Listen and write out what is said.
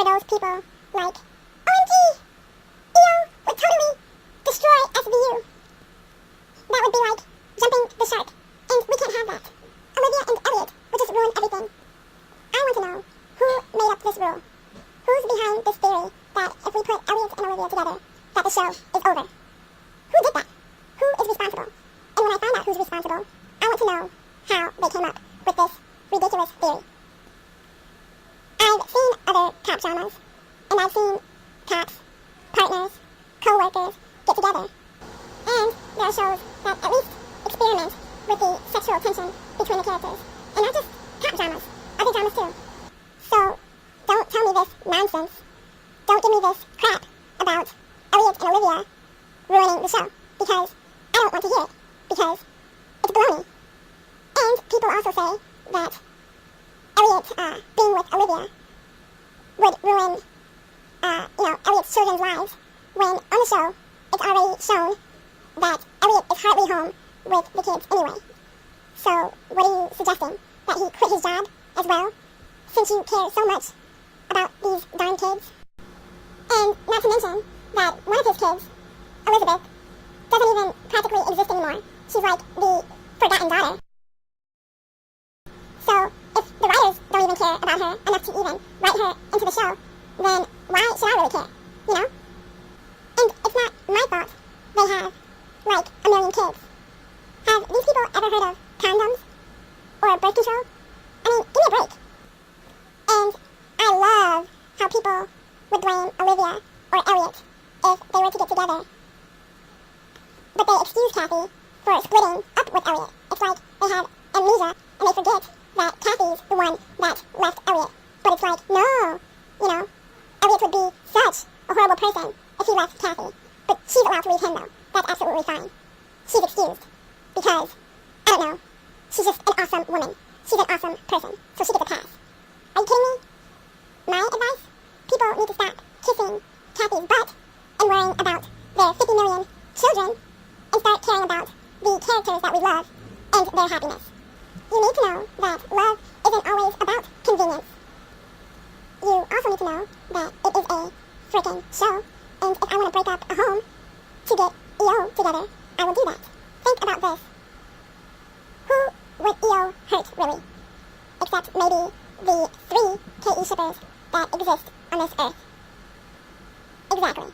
for those people like, OMG, EO would totally destroy SVU. That would be like jumping the shark, and we can't have that. Olivia and Elliot would just ruin everything. I want to know who made up this rule. Who's behind this theory that if we put Elliot and Olivia together, that the show is over? Who did that? Who is responsible? And when I find out who's responsible, I want to know how they came up with this ridiculous theory. I've seen other cop dramas, and I've seen cops, partners, co-workers get together. And there are shows that at least experiment with the sexual tension between the characters. And not just cop dramas, other dramas too. So, don't tell me this nonsense. Don't give me this crap about Elliot and Olivia ruining the show, because I don't want to hear it, because it's baloney. And people also say that Elliot being with Olivia would ruin, Elliot's children's lives, when on the show it's already shown that Elliot is hardly home with the kids anyway. So, what are you suggesting? That he quit his job as well? Since you care so much about these darn kids? And not to mention that one of his kids, Elizabeth, doesn't even practically exist anymore. She's like the forgotten daughter. So, if the writers don't even care about her enough to even write her into the show, then why should I really care? You know? And it's not my fault they have, like, a million kids. Have these people ever heard of condoms? Or birth control? I mean, give me a break. And I love how people would blame Olivia or Elliot if they were to get together. But they excuse Kathy for splitting up with Elliot. It's like they have amnesia and they forget that Kathy's the one that left Elliot. But it's like, no, Elliot would be such a horrible person if he left Kathy. But she's allowed to leave him though. That's absolutely fine. She's excused. Because, I don't know, she's just an awesome woman. She's an awesome person. So she gets a pass. Are you kidding me? My advice? People need to stop kissing Kathy's butt and worrying about their 50 million children and start caring about the characters that we love and their happiness. You need to know that love isn't always about convenience. You also need to know that it is a freaking show, and if I want to break up a home to get EO together, I will do that. Think about this. Who would EO hurt, really? Except maybe the 3 KE shippers that exist on this earth. Exactly.